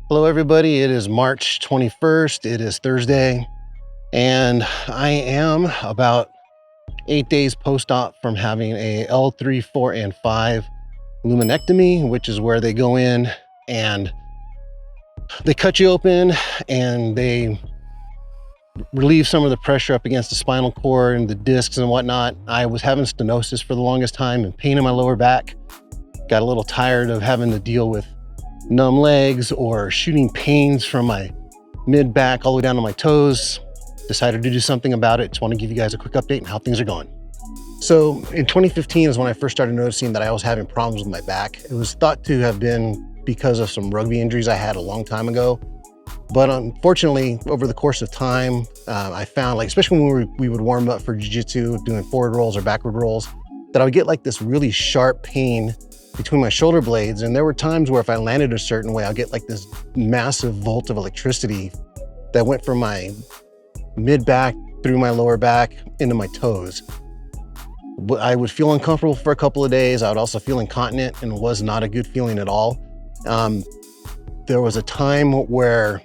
Hello everybody, it is March 21st, it is Thursday, and I am about 8 days post-op from having a L3, 4, and 5 luminectomy, which is where they go in and they cut you open and they relieve some of the pressure up against the spinal cord and the discs and whatnot. I was having stenosis for the longest time and pain in my lower back. Got a little tired of having to deal with numb legs or shooting pains from my mid back all the way down to my toes. Decided to do something about it. Just want to give you guys a quick update on how things are going. So in 2015 is when I first started noticing that I was having problems with my back. It was thought to have been because of some rugby injuries I had a long time ago. But unfortunately, over the course of time, I found, like, especially when we would warm up for jiu-jitsu, doing forward rolls or backward rolls, that I would get like this really sharp pain between my shoulder blades. And there were times where if I landed a certain way, I'll get like this massive volt of electricity that went from my mid back through my lower back into my toes. I would feel uncomfortable for a couple of days. I would also feel incontinent, and it was not a good feeling at all. There was a time where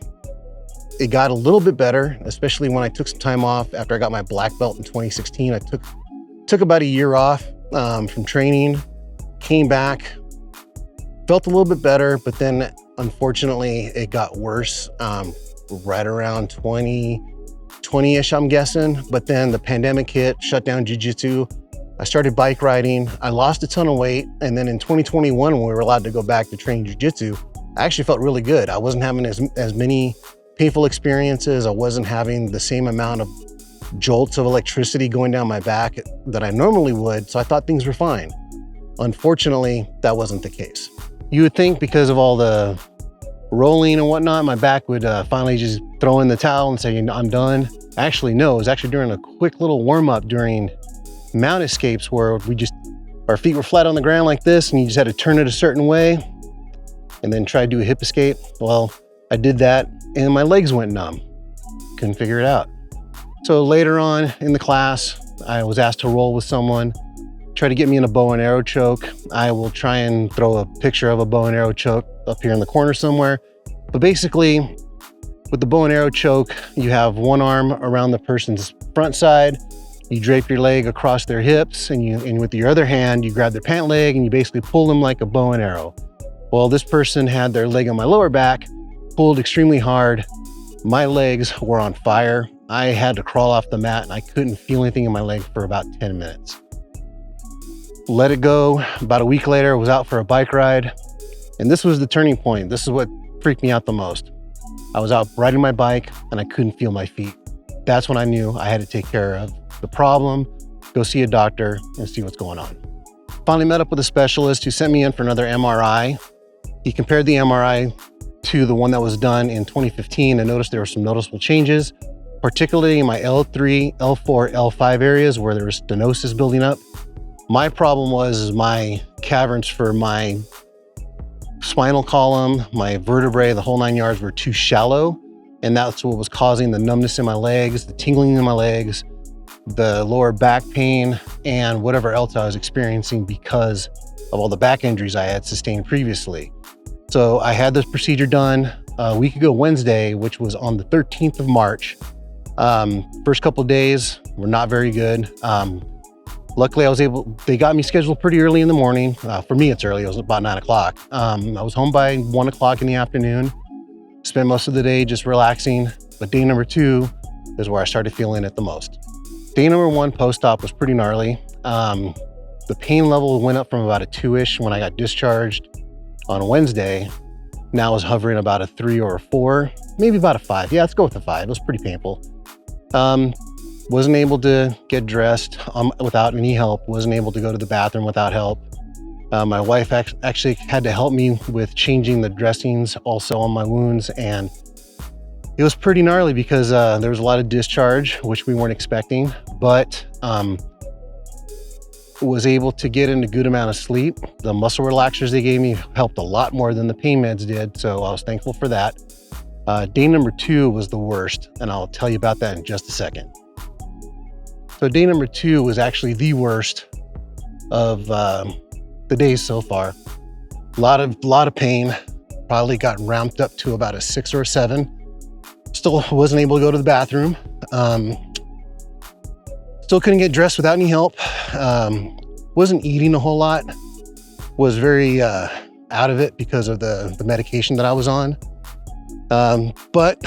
it got a little bit better, especially when I took some time off after I got my black belt in 2016. I took about a year off from training. Came back, felt a little bit better, but then unfortunately it got worse right around 20-ish, I'm guessing. But then the pandemic hit, shut down jiu-jitsu. I started bike riding. I lost a ton of weight. And then in 2021, when we were allowed to go back to train jiu-jitsu, I actually felt really good. I wasn't having as many painful experiences. I wasn't having the same amount of jolts of electricity going down my back that I normally would. So I thought things were fine. Unfortunately, that wasn't the case. You would think because of all the rolling and whatnot, my back would finally just throw in the towel and say, I'm done. Actually, no, it was actually during a quick little warm up during mount escapes where our feet were flat on the ground like this and you just had to turn it a certain way and then try to do a hip escape. Well, I did that and my legs went numb. Couldn't figure it out. So later on in the class, I was asked to roll with someone, try to get me in a bow and arrow choke. I will try and throw a picture of a bow and arrow choke up here in the corner somewhere. But basically, with the bow and arrow choke, you have one arm around the person's front side, you drape your leg across their hips, and with your other hand, you grab their pant leg and you basically pull them like a bow and arrow. Well, this person had their leg on my lower back, pulled extremely hard. My legs were on fire. I had to crawl off the mat and I couldn't feel anything in my leg for about 10 minutes. Let it go. About a week later, I was out for a bike ride. And this was the turning point. This is what freaked me out the most. I was out riding my bike and I couldn't feel my feet. That's when I knew I had to take care of the problem, go see a doctor and see what's going on. Finally met up with a specialist who sent me in for another MRI. He compared the MRI to the one that was done in 2015 and noticed there were some noticeable changes, particularly in my L3, L4, L5 areas where there was stenosis building up. My problem was my caverns for my spinal column, my vertebrae, the whole 9 yards were too shallow. And that's what was causing the numbness in my legs, the tingling in my legs, the lower back pain, and whatever else I was experiencing because of all the back injuries I had sustained previously. So I had this procedure done a week ago Wednesday, which was on the 13th of March. First couple of days were not very good. Luckily, they got me scheduled pretty early in the morning. For me, it's early, it was about 9 o'clock. I was home by 1 o'clock in the afternoon, spent most of the day just relaxing. But day number 2 is where I started feeling it the most. Day number 1 post-op was pretty gnarly. The pain level went up from about a 2-ish when I got discharged on Wednesday. Now it's hovering about a 3 or a 4, maybe about a 5. Yeah, let's go with a 5. It was pretty painful. Wasn't able to get dressed without any help. Wasn't able to go to the bathroom without help. My wife actually had to help me with changing the dressings also on my wounds. And it was pretty gnarly because there was a lot of discharge, which we weren't expecting, but was able to get in a good amount of sleep. The muscle relaxers they gave me helped a lot more than the pain meds did. So I was thankful for that. Day number 2 was the worst, and I'll tell you about that in just a second. So day number 2 was actually the worst of the days so far. A lot of pain, probably got ramped up to about a 6 or a 7. Still wasn't able to go to the bathroom. Still couldn't get dressed without any help. Wasn't eating a whole lot. Was very out of it because of the medication that I was on. But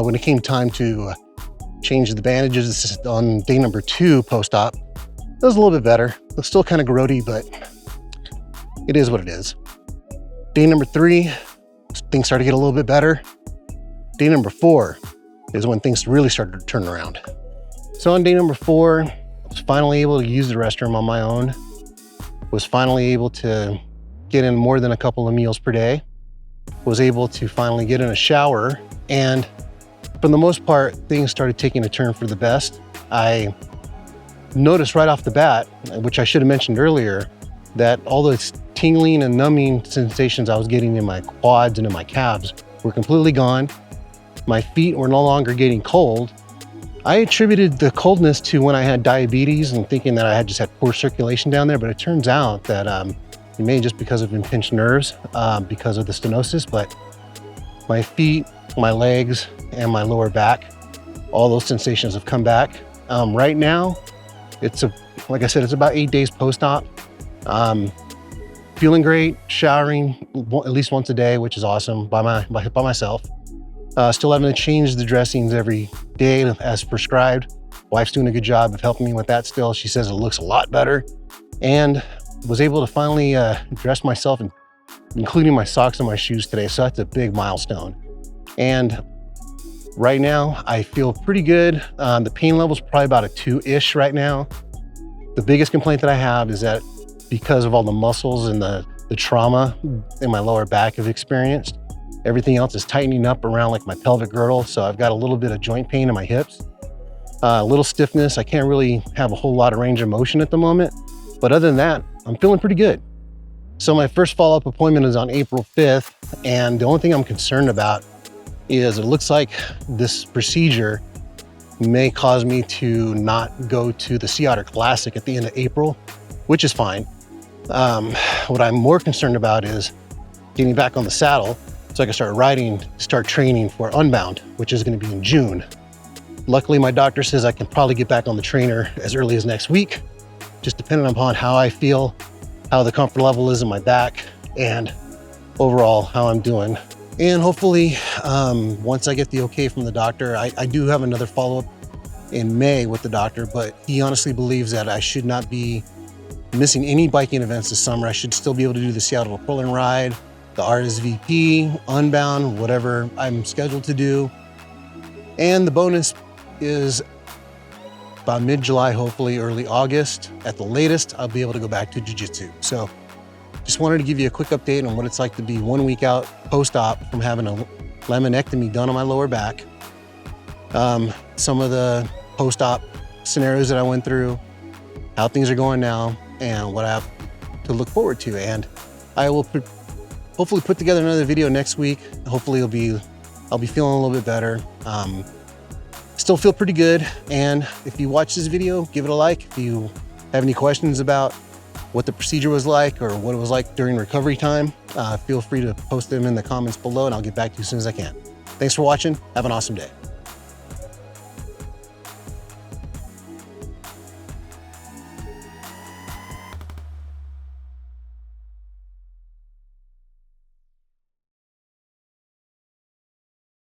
when it came time to change the bandages on day number 2 post-op, it was a little bit better. It was still kind of grody, but it is what it is. Day number 3, things started to get a little bit better. Day number 4 is when things really started to turn around. So on day number 4, I was finally able to use the restroom on my own. Was finally able to get in more than a couple of meals per day. Was able to finally get in a shower, and for the most part, things started taking a turn for the best. I noticed right off the bat, which I should have mentioned earlier, that all those tingling and numbing sensations I was getting in my quads and in my calves were completely gone. My feet were no longer getting cold. I attributed the coldness to when I had diabetes and thinking that I had just had poor circulation down there, but it turns out that it may just because of impinged nerves, because of the stenosis, but my feet, my legs, and my lower back, all those sensations have come back. Right now, like I said, it's about 8 days post-op. Feeling great, showering at least once a day, which is awesome by myself. Still having to change the dressings every day as prescribed. Wife's doing a good job of helping me with that still. She says it looks a lot better. And was able to finally dress myself, including my socks and my shoes today. So that's a big milestone. And right now I feel pretty good. The pain level is probably about a 2-ish right now. The biggest complaint that I have is that because of all the muscles and the trauma in my lower back have experienced, everything else is tightening up around like my pelvic girdle. So I've got a little bit of joint pain in my hips, a little stiffness. I can't really have a whole lot of range of motion at the moment. But other than that, I'm feeling pretty good. So my first follow-up appointment is on April 5th. And the only thing I'm concerned about is it looks like this procedure may cause me to not go to the Sea Otter Classic at the end of April, which is fine. What I'm more concerned about is getting back on the saddle so I can start training for Unbound, which is going to be in June. Luckily, my doctor says I can probably get back on the trainer as early as next week, just depending upon how I feel, how the comfort level is in my back, and overall how I'm doing. And hopefully, once I get the okay from the doctor, I do have another follow-up in May with the doctor, but he honestly believes that I should not be missing any biking events this summer. I should still be able to do the Seattle Pull and Ride, the RSVP, Unbound, whatever I'm scheduled to do. And the bonus is about mid-July, hopefully early August. At the latest, I'll be able to go back to jiu-jitsu. So just wanted to give you a quick update on what it's like to be 1 week out post-op from having a laminectomy done on my lower back. Some of the post-op scenarios that I went through, how things are going now, and what I have to look forward to. And I will hopefully put together another video next week. Hopefully I'll be feeling a little bit better. Still feel pretty good. And if you watch this video, give it a like. If you have any questions about what the procedure was like or what it was like during recovery time, feel free to post them in the comments below and I'll get back to you as soon as I can. Thanks for watching. Have an awesome day.